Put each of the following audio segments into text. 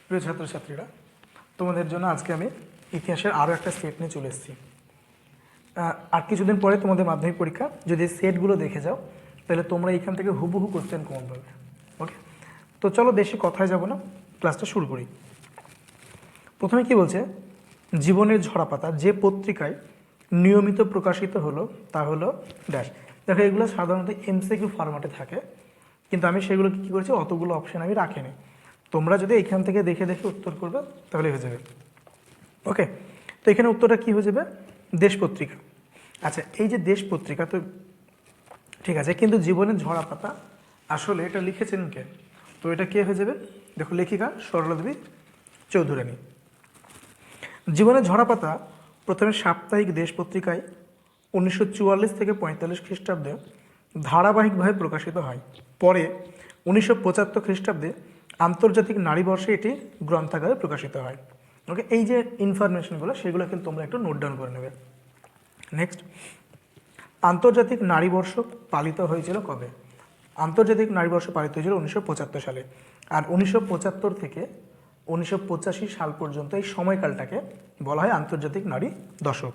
প্রিয় ছাত্রছাত্রীরা, তোমাদের জন্য আজকে আমি ইতিহাসের আরও একটা সেট নিয়ে চলে এসেছি। আর কিছুদিন পরে তোমাদের মাধ্যমিক পরীক্ষা, যদি সেটগুলো দেখে যাও তাহলে তোমরা এখান থেকে হুবহু কোশ্চেন কমন পাবে। ওকে, তো চলো বেশি কথায় যাব না, ক্লাসটা শুরু করি। প্রথমে কি বলছে, জীবনের ঝরাপাতা যে পত্রিকায় নিয়মিত প্রকাশিত হলো তা হলো ড্যাশ। দেখো এগুলো সাধারণত এমসিকিউ ফরম্যাটে থাকে, কিন্তু আমি সেগুলোকে কী করেছি, অতগুলো অপশান আমি রাখিনি। তোমরা যদি এখান থেকে দেখে দেখে উত্তর করবে তাহলে হয়ে যাবে। ওকে, তো এখানে উত্তরটা কী হয়ে যাবে, দেশ পত্রিকা। আচ্ছা, এই যে দেশ পত্রিকা তো ঠিক আছে, কিন্তু জীবনের ঝরাপাতা আসলে এটা লিখেছেন কে? তো এটা কে হয়ে যাবে, দেখো লেখিকা সরলা দেবী চৌধুরানী। জীবনের ঝরাপাতা প্রথমে সাপ্তাহিক দেশ পত্রিকায় 1944 থেকে 45 খ্রিস্টাব্দে ধারাবাহিকভাবে প্রকাশিত হয়। পরে 1975 খ্রিস্টাব্দে আন্তর্জাতিক নারী বর্ষে এটি গ্রন্থাগারে প্রকাশিত হয়। ওকে, এই যে ইনফরমেশনগুলো সেগুলো কিন্তু তোমরা একটু নোট ডাউন করে নেবে। নেক্সট, আন্তর্জাতিক নারী বর্ষ পালিত হয়েছিল কবে? আন্তর্জাতিক নারী বর্ষ পালিত হয়েছিল 1975 সালে। আর 1975 থেকে 1985 সাল পর্যন্ত এই সময়কালটাকে বলা হয় আন্তর্জাতিক নারী দশক।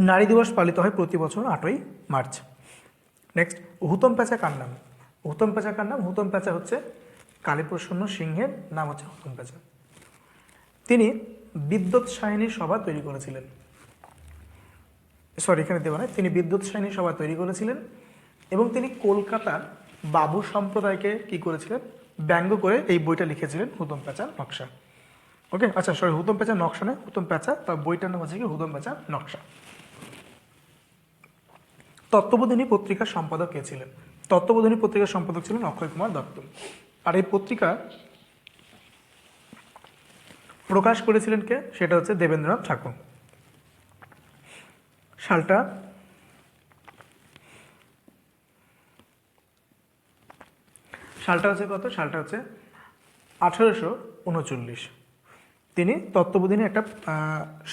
নারী দিবস পালিত হয় প্রতি বছর 8ই মার্চ। নেক্সট, হুতম প্যাঁচা কার নাম? হুতম প্যাঁচা কার নাম? হুতম প্যাঁচা হচ্ছে কালীপ্রসন্ন সিংহের নাম হচ্ছে হুতম প্যাঁচা। তিনি বিদ্যুৎ সায়নী সভা তৈরি করেছিলেন। সরি, এখানে দেওয়া নয়, তিনি বিদ্যুৎ সায়নী সভা তৈরি করেছিলেন এবং তিনি কলকাতার বাবু সম্প্রদায়কে কি করেছিলেন, ব্যঙ্গ করে এই বইটা লিখেছিলেন হুতম প্যাঁচার নকশা। ওকে, আচ্ছা সরি, হুতম প্যাঁচার নকশা নয়, হুতম প্যাঁচা, তার বইটার নাম হচ্ছে কি হুতম প্যাঁচার নকশা। তত্ত্ববোধিনী পত্রিকার সম্পাদক কে ছিলেন? তত্ত্ববোধিনী পত্রিকার সম্পাদক ছিলেন অক্ষয় কুমার দত্ত। আর এই পত্রিকা প্রকাশ করেছিলেন কে? সেটা হচ্ছে দেবেন্দ্রনাথ ঠাকুর। সালটা হচ্ছে কত? সালটা হচ্ছে 1839। তিনি তত্ত্ববোধিনী একটা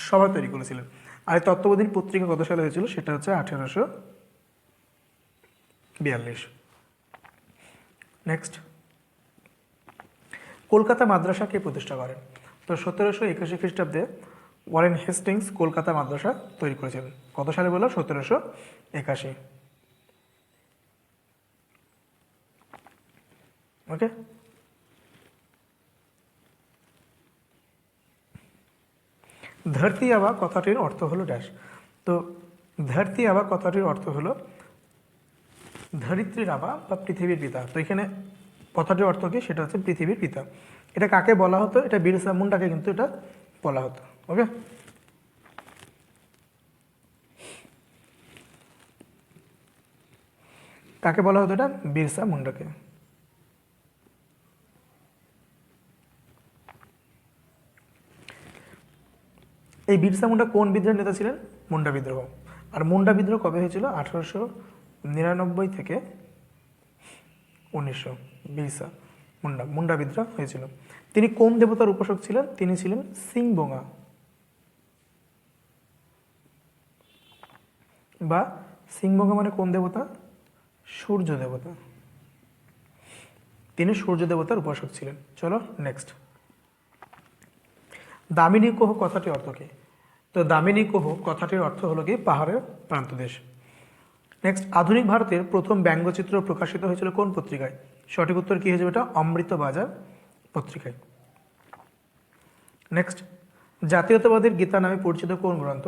সভা তৈরি করেছিলেন। আর এই তত্ত্ববোধিনী পত্রিকা কত সালে হয়েছিল? সেটা হচ্ছে 1842। নেক্সট, কলকাতা মাদ্রাসা কে প্রতিষ্ঠা করেন? তো 1781 খ্রিস্টাব্দে ওয়ারেন হেস্টিংস কলকাতা মাদ্রাসা তৈরি করেছিলেন। কত সালে বললো? 1781। ওকে, ধরতি আবা কথাটির অর্থ হলো ড্যাশ। তো ধরতি আবা কথাটির অর্থ হলো ধরিত্রীর আবা বা পৃথিবীর পিতা। তো এখানে কথাটির অর্থ কি? সেটা হচ্ছে পৃথিবীর পিতা। এটা কাকে বলা হতো? এটা বিরসা মুন্ডাকে কিন্তু এটা বলা হতো। ওকে, কাকে বলা হতো? এটা বিরসা মুন্ডাকে। এই বিরসা মুন্ডা কোন বিদ্রোহের নেতা ছিলেন? মুন্ডা বিদ্রোহ। আর মুন্ডা বিদ্রোহ কবে হয়েছিল? 1899 থেকে 1900। বিরসা মুন্ডা বিদ্রোহ হয়েছিল। তিনি কোন দেবতার উপাসক ছিলেন? তিনি ছিলেন সিংবোঙা বা সিংবোঙা মানে কোন দেবতা? সূর্য দেবতা। তিনি সূর্য দেবতার উপাসক ছিলেন। চলো নেক্সট, দামিনী কোহ কথাটির অর্থ কি? তো দামিনী কোহ কথাটির অর্থ হলো কি পাহাড়ের প্রান্তদেশ। নেক্সট, আধুনিক ভারতের প্রথম ব্যঙ্গচিত্র প্রকাশিত হয়েছিল কোন পত্রিকায়? সঠিক উত্তর কি হয়ে যাবে? এটা অমৃত বাজার পত্রিকায়। নেক্সট, জাতীয়তাবাদের গীতা নামে পরিচিত কোন গ্রন্থ?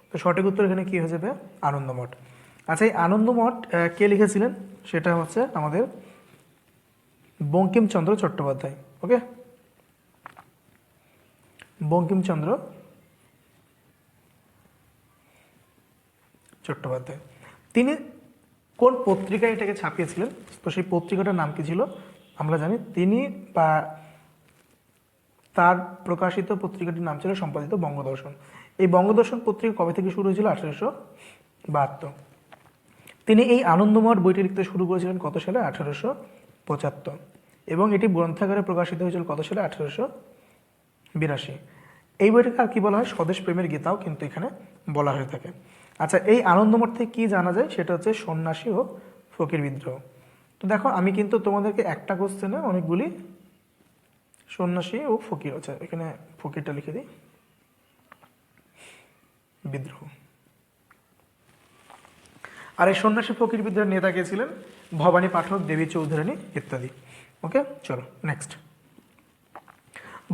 তো সঠিক উত্তর এখানে কি হয়ে যাবে? আনন্দমঠ। আচ্ছা, এই আনন্দমঠ কে লিখেছিলেন? সেটা হচ্ছে আমাদের বঙ্কিমচন্দ্র চট্টোপাধ্যায়। ওকে, বঙ্কিমচন্দ্র চট্টোপাধ্যায়। তিনি কোন পত্রিকায় এটাকে ছাপিয়েছিলেন? তো সেই পত্রিকাটার নাম কি ছিল? আমরা জানি তিনি বা তার প্রকাশিত পত্রিকাটির নাম ছিল সম্পাদিত বঙ্গদর্শন। এই বঙ্গদর্শন পত্রিকা কবে থেকে শুরু হয়েছিল? 1872। তিনি এই আনন্দমঠ বইটি লিখতে শুরু করেছিলেন কত সালে? 1875। এবং এটি গ্রন্থাগারে প্রকাশিত হয়েছিল কত সালে? 1882। এই বইটাকে আর কি বলা হয়? স্বদেশ প্রেমের গীতাও কিন্তু এখানে বলা হয়ে থাকে। আচ্ছা, এই আনন্দমঠ থেকে কী জানা যায়? সেটা হচ্ছে সন্ন্যাসী ও ফকির বিদ্রোহ। তো দেখো আমি কিন্তু তোমাদেরকে একটা কোশ্চেনে অনেকগুলি সন্ন্যাসী ও ফকির আছে, এখানে ফকিরটা লিখে দিই, বিদ্রোহ। আর এই সন্ন্যাসী ফকির বিদ্রোহের নেতা কে ছিলেন? ভবানী পাঠক, দেবী চৌধুরানী ইত্যাদি। ওকে, চলো নেক্সট।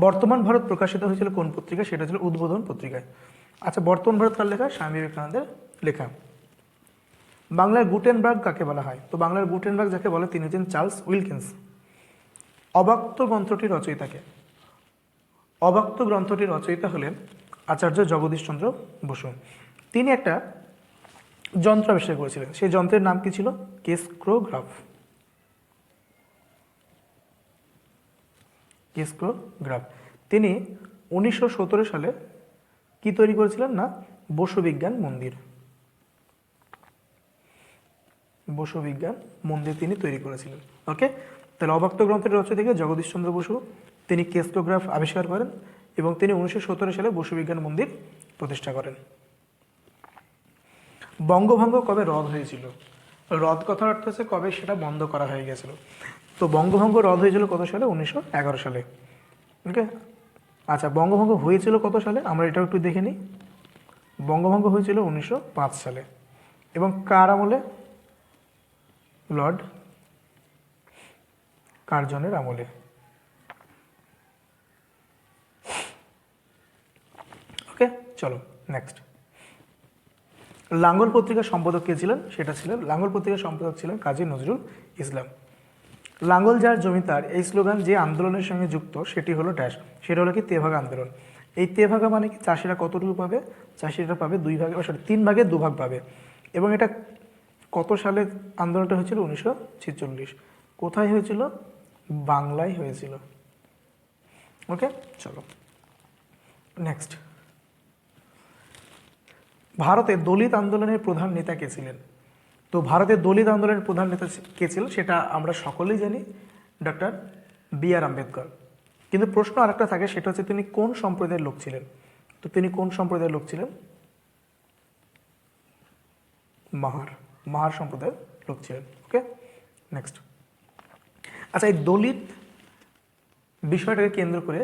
বর্তমান ভারত প্রকাশিত হয়েছিল কোন পত্রিকা? সেটা ছিল উদ্বোধন পত্রিকায়। আচ্ছা, বর্তমান ভারত কার লেখা? স্বামী বিবেকানন্দের লেখা। বাংলার গুটেনবার্গ কাকে বলা হয়? তো বাংলার গুটেনবার্গ যাকে বলে তিনি হচ্ছেন চার্লস উইলকিন্স। অব্যক্ত গ্রন্থটির রচয়িতাকে? অব্যক্ত গ্রন্থটির রচয়িতা হলেন আচার্য জগদীশচন্দ্র বসু। তিনি একটা যন্ত্র আবিষ্কার করেছিলেন, সেই যন্ত্রের নাম কি ছিল? কেস্ক্রোগ্রাফ। কেস্ক্রোগ্রাফ। তিনি 1917 সালে কি তৈরি করেছিলেন? না, বসু বিজ্ঞান মন্দির। বসু বিজ্ঞান মন্দির তিনি তৈরি করেছিলেন। ওকে, তাহলে অব্যক্ত গ্রন্থের রচয়িতা থেকে জগদীশচন্দ্র বসু, তিনি কেস্ক্রোগ্রাফ আবিষ্কার করেন এবং তিনি 1917 সালে বসু বিজ্ঞান মন্দির প্রতিষ্ঠা করেন। বঙ্গভঙ্গ কবে রদ হয়েছিল? রদ কথার অর্থ হচ্ছে কবে সেটা বন্ধ করা হয়ে গেছিল। তো বঙ্গভঙ্গ রদ হয়েছিল কত সালে? 1911 সালে। ওকে, আচ্ছা, বঙ্গভঙ্গ হয়েছিল কত সালে আমরা এটাও একটু দেখে নিই। বঙ্গভঙ্গ হয়েছিল 1905 সালে। এবং কার আমলে? লর্ড কার্জনের আমলে। ওকে, চলো নেক্সট। লাঙ্গল পত্রিকার সম্পাদক কে ছিলেন? সেটা ছিলেন, লাঙ্গল পত্রিকার সম্পাদক ছিলেন কাজী নজরুল ইসলাম। লাঙ্গল যার জমিদার, এই স্লোগান যে আন্দোলনের সঙ্গে যুক্ত সেটি হলো ড্যাশ, সেটা হলো কি তেভাগা আন্দোলন। এই তেভাগা মানে কি? চাষিরা কতটুকু পাবে? চাষিরা পাবে 2 ভাগে, সরি 3 ভাগে 2 ভাগ পাবে। এবং এটা কত সালে আন্দোলনটা হয়েছিল? 1946। কোথায় হয়েছিল? বাংলায় হয়েছিল। ওকে, চলো নেক্সট। ভারতে দলিত আন্দোলনের প্রধান নেতা কে ছিলেন? তো ভারতের দলিত আন্দোলনের প্রধান নেতা কে ছিলেন সেটা আমরা সকলেই জানি, ডক্টর বি.আর. আম্বেদকর। কিন্তু প্রশ্ন আরেকটা থাকে, সেটা হচ্ছে তিনি কোন সম্প্রদায়ের লোক ছিলেন? তো তিনি কোন সম্প্রদায়ের লোক ছিলেন? মাহার সম্প্রদায়ের লোক ছিলেন। ওকে, নেক্সট। আচ্ছা, এই দলিত বিষয়টাকে কেন্দ্র করে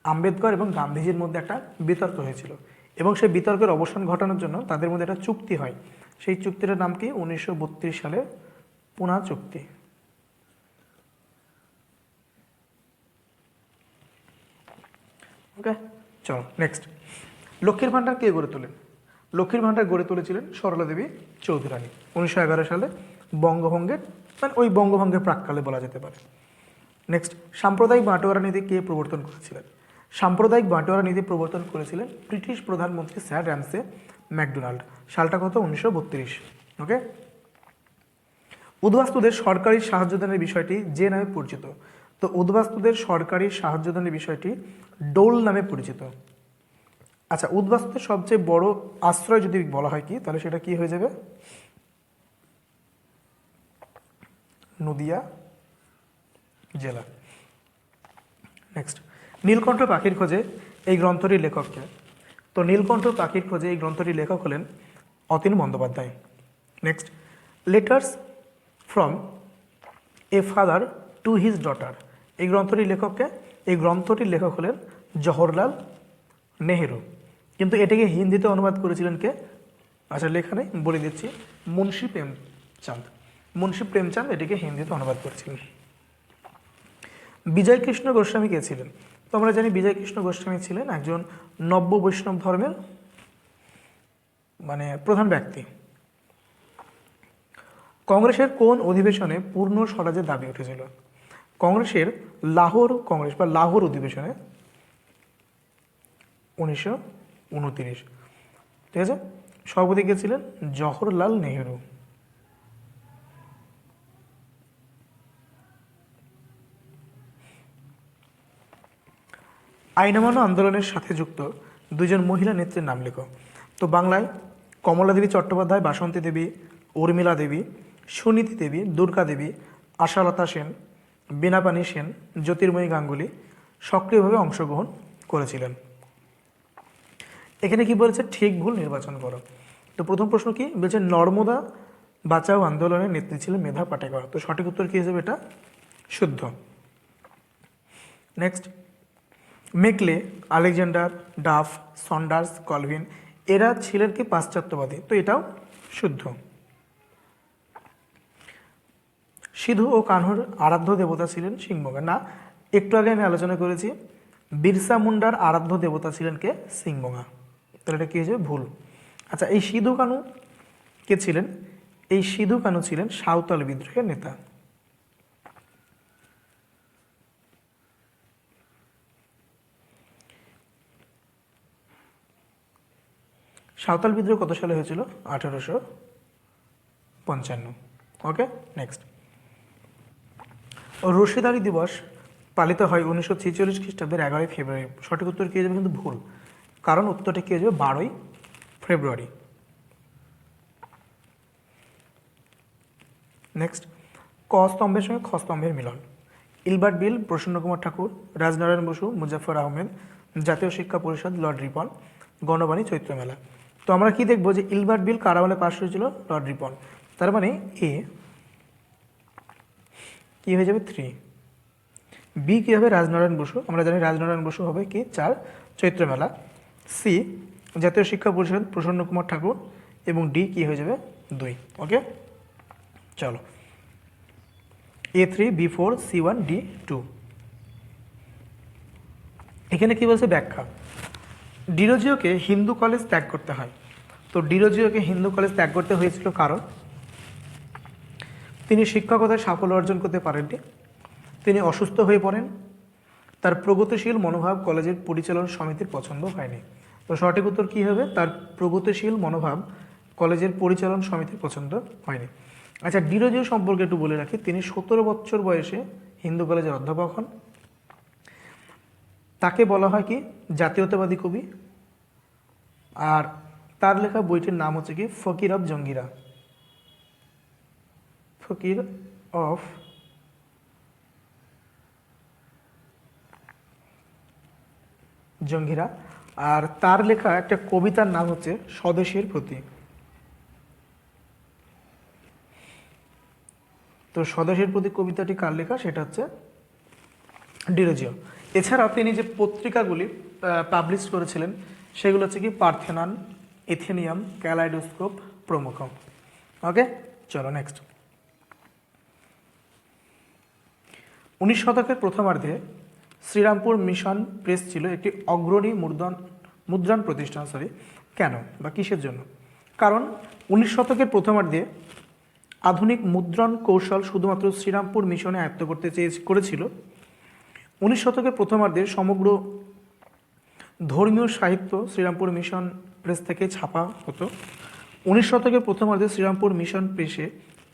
আম্বেদকর এবং গান্ধীজির মধ্যে একটা বিতর্ক হয়েছিল এবং সেই বিতর্কের অবসান ঘটানোর জন্য তাদের মধ্যে একটা চুক্তি হয়। সেই চুক্তিটার নাম কি? 1932 সালের পুনা চুক্তি। ওকে, চলো নেক্সট। লক্ষ্মীর ভাণ্ডার কে গড়ে তোলেন? লক্ষ্মীর ভাণ্ডার গড়ে তুলেছিলেন সরলা দেবী চৌধুরানী 1911 সালে, বঙ্গভঙ্গের মানে ওই বঙ্গভঙ্গের প্রাক্কালে বলা যেতে পারে। নেক্সট, সাম্প্রদায়িক বাটোয়ারা নীতি কে প্রবর্তন করেছিলেন? সাম্প্রদায়িক বাটোয়ারা নীতি প্রবর্তন করেছিলেন ব্রিটিশ প্রধানমন্ত্রী স্যার র্যামসে ম্যাকডোনাল্ড। সালটা কত? 1932। ওকে, উদ্বাস্তুদের সরকারি সাহায্যদানের বিষয়টি যে নামে পরিচিত? তো উদ্বাস্তুদের সরকারি সাহায্যদানের বিষয়টি ডোল নামে পরিচিত। আচ্ছা, উদ্বাস্তুদের সবচেয়ে বড় আশ্রয় যদি বলা হয় কি, তাহলে সেটা কি হয়ে যাবে? নদিয়া জেলা। নেক্সট, নীলকণ্ঠ পাখির খোঁজে এই গ্রন্থটির লেখককে? তো নীলকণ্ঠ পাখির খোঁজে এই গ্রন্থটির লেখক হলেন Atin Bandyopadhyay. Next, letters from a father to his daughter, এই গ্রন্থটির লেখককে? এই গ্রন্থটির লেখক হলেন জওহরলাল নেহেরু। কিন্তু এটাকে হিন্দিতে অনুবাদ করেছিলেন কে? আচ্ছা, লেখা নেই, বলে দিচ্ছি, মুন্সি প্রেমচাঁদ। মুন্সি প্রেমচাঁদ এটিকে হিন্দিতে অনুবাদ করেছিলেন। বিজয় কৃষ্ণ গোস্বামী কে ছিলেন? তো আমরা জানি বিজয় কৃষ্ণ গোস্বামী ছিলেন একজন নব্য বৈষ্ণব ধর্মের প্রধান ব্যক্তি। কংগ্রেসের কোন অধিবেশনে পূর্ণ স্বরাজের দাবি উঠেছিল? কংগ্রেসের লাহোর অধিবেশনে 1929। ঠিক আছে, সভাপতি কে ছিলেন? জওহরলাল নেহেরু। আইন অমান্য আন্দোলনের সাথে যুক্ত 2জন মহিলা নেত্রীর নাম লেখো। তো বাংলায় কমলা দেবী চট্টোপাধ্যায়, বাসন্তী দেবী, উর্মিলা দেবী, সুনীতি দেবী, দুর্গা দেবী, আশালতা সেন, বীণাপাণি সেন, জ্যোতির্ময়ী গাঙ্গুলি সক্রিয়ভাবে অংশগ্রহণ করেছিলেন। এখানে কি বলেছে? ঠিক ভুল নির্বাচন করো। তো প্রথম প্রশ্ন কি বলছে? নর্মদা বাঁচাও আন্দোলনের নেত্রী ছিলেন মেধা পাটেকর। তো সঠিক উত্তর কী হিসেবে এটা শুদ্ধ। Next, Macaulay, Alexander, Duff, Saunders, Colvin এরা ছিলেন কি পাশ্চাত্যবাদী? তো এটাও শুদ্ধ। সিধু ও কানহুর আরাধ্য দেবতা ছিলেন সিংহগা। না, একটু আগে আমি আলোচনা করেছি বিরসা মুন্ডার আরাধ্য দেবতা ছিলেন কে? সিংহগা। তাহলে এটা কি হয়েছে? ভুল। আচ্ছা, এই সিধু কানু কে ছিলেন? এই সিধু কানু ছিলেন সাঁওতাল বিদ্রোহের নেতা। সাঁওতাল বিদ্রোহ কত সালে হয়েছিল? 1855। ওকে, নেক্সট, রশিদারি দিবস পালিত হয় 1946 খ্রিস্টাব্দের 11ই ফেব্রুয়ারি। সঠিক উত্তর কী হয়ে যাবে? কিন্তু ভুল, কারণ উত্তরটা কী হয়ে যাবে? 12ই ফেব্রুয়ারি। নেক্সট, ক স্তম্ভের সঙ্গে খ স্তম্ভের মিলন। ইলবার্ট বিল, প্রসন্ন কুমার ঠাকুর, রাজনারায়ণ বসু, মুজাফফর আহমেদ, জাতীয় শিক্ষা পরিষদ, লর্ড রিপন, গণবাণী, চৈত্র মেলা। তো আমরা কি দেখবো যে ইলবার্ট বিল কার আমলে পাশ হয়েছিল? লর্ড রিপন। তার মানে এ কি হয়ে যাবে? 3। বি কী হবে? রাজনারায়ণ বসু। আমরা জানি রাজনারায়ণ বসু হবে কি 4, চৈত্র মেলা। সি জাতীয় শিক্ষা পরিষদ, প্রসন্ন কুমার ঠাকুর। এবং ডি কি হয়ে যাবে? 2। ওকে, চলো, A3, B4, C1, D2। এখানে কি বলছে? ব্যাখ্যা। ডিরোজিওকে হিন্দু কলেজ ত্যাগ করতে হয়। তো ডিরোজিওকে হিন্দু কলেজ ত্যাগ করতে হয়েছিল কারণ তিনি শিক্ষকতায় সাফল্য অর্জন করতে পারেননি, তিনি অসুস্থ হয়ে পড়েন, তার প্রগতিশীল মনোভাব কলেজের পরিচালন সমিতির পছন্দ হয়নি। তো সঠিক উত্তর কী হবে? তার প্রগতিশীল মনোভাব কলেজের পরিচালন সমিতির পছন্দ হয়নি। আচ্ছা, ডিরোজিও সম্পর্কে একটু বলে রাখি, তিনি 17 বছর বয়সে হিন্দু কলেজের অধ্যাপক হন। তাকে বলা হয় কি জাতীয়তাবাদী কবি। আর তার লেখা বইটির নাম হচ্ছে কি ফকির অফ জঙ্গিরা। ফকির অফ জঙ্গিরা। আর তার লেখা একটা কবিতার নাম হচ্ছে স্বদেশের প্রতি। তো স্বদেশের প্রতি কবিতাটি কার লেখা? সেটা হচ্ছে ডিরোজিও। এছাড়াও তিনি যে পত্রিকাগুলি পাবলিশ করেছিলেন সেগুলো হচ্ছে কি পার্থেনন, এথেনিয়াম, ক্যালাইডোস্কোপ প্রমুখ। ওকে, চলো নেক্সট। 19 শতকের প্রথমার্ধে শ্রীরামপুর মিশন প্রেস ছিল একটি অগ্রণী মুদ্রণ প্রতিষ্ঠান। কেন বা কিসের জন্য? কারণ 19 শতকের প্রথমার্ধে আধুনিক মুদ্রণ কৌশল শুধুমাত্র শ্রীরামপুর মিশনে আয়ত্ত করতে করেছিল। 19 শতকের প্রথমার্ধে সমগ্র ধর্মীয় সাহিত্য শ্রীরামপুর মিশন প্রেস থেকে ছাপা হতো। 19 শতকের প্রথমার্ধে শ্রীরামপুর মিশন প্রেসে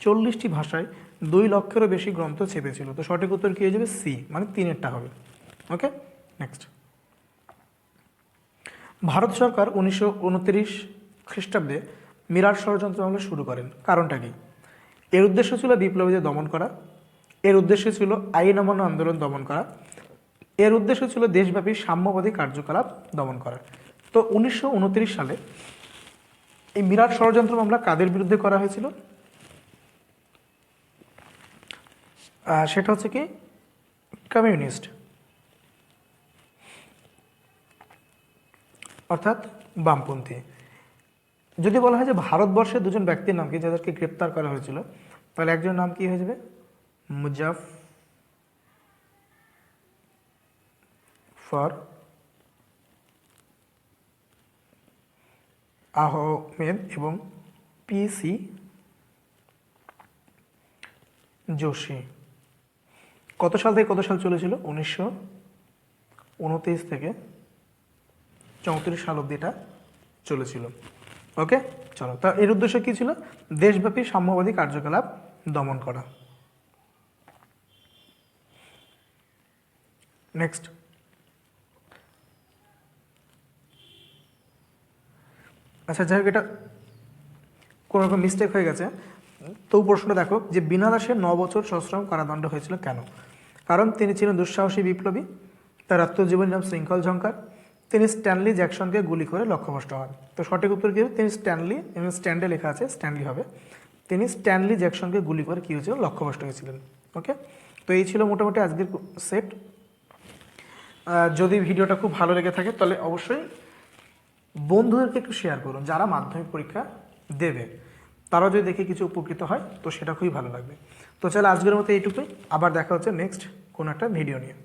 40টি ভাষায় 2 লক্ষেরও বেশি গ্রন্থ ছেপেছিল। তো সঠিক উত্তর কী হয়ে যাবে? সি, মানে 3-এরটা হবে। ওকে, নেক্সট। ভারত সরকার 1929 খ্রিস্টাব্দে মিরাট ষড়যন্ত্র মামলা শুরু করেন। কারণটা কি? এর উদ্দেশ্য ছিল বিপ্লবীদের দমন করা, এর উদ্দেশ্য ছিল আইন অমান্য আন্দোলন দমন করা, এর উদ্দেশ্য ছিল দেশব্যাপী সাম্যবাদী কার্যকলাপ দমন করা। তো 1929 সালে এই মিরাট ষড়যন্ত্র মামলা কাদের বিরুদ্ধে করা হয়েছিল? সেটা হচ্ছে কি কমিউনিস্ট, অর্থাৎ বামপন্থী। যদি বলা হয় যে ভারতবর্ষের দুজন ব্যক্তির নাম কি যাদেরকে গ্রেপ্তার করা হয়েছিল, তাহলে একজনের নাম কি হয়ে যাবে? মুজাফফর আহমেদ এবং PC যোশী। কত সাল থেকে কত সাল চলেছিল? 1929 থেকে 34 সাল অব্দি এটা চলেছিল। ওকে, চলো, তা এর উদ্দেশ্য কী ছিল? দেশব্যাপী সাম্যবাদী কার্যকলাপ দমন করা। নেক্সট, আচ্ছা যাই হোক, এটা কোনো রকম মিস্টেক হয়ে গেছে। তো প্রশ্নটা দেখো যে বীণা দাসের 9 বছর সশ্রম কারাদণ্ড হয়েছিল কেন? কারণ তিনি ছিলেন দুঃসাহসী বিপ্লবী, তার আত্মজীবনীর নাম শৃঙ্খল ঝঙ্কার, তিনি স্ট্যানলি জ্যাকসনকে গুলি করে লক্ষ্যভ্রষ্ট হন। তো সঠিক উত্তর কী হবে? তিনি স্ট্যান্ডে লেখা আছে স্ট্যানলি হবে। তিনি স্ট্যানলি জ্যাকসনকে গুলি করে কী হয়েছিল, লক্ষ্যভ্রষ্ট হয়েছিলেন। ওকে, তো এই ছিল মোটামুটি আজকের সেট। যদি ভিডিওটা খুব ভালো লেগে থাকে তাহলে অবশ্যই বন্ধুদেরকে একটু শেয়ার করুন, যারা মাধ্যমিক পরীক্ষা দেবে তারাও যদি দেখে কিছু উপকৃত হয় তো সেটা খুবই ভালো লাগবে। তো চলো আজকের মতো এইটুকুই, আবার দেখা হচ্ছে নেক্সট কোনো একটা ভিডিও নিয়ে।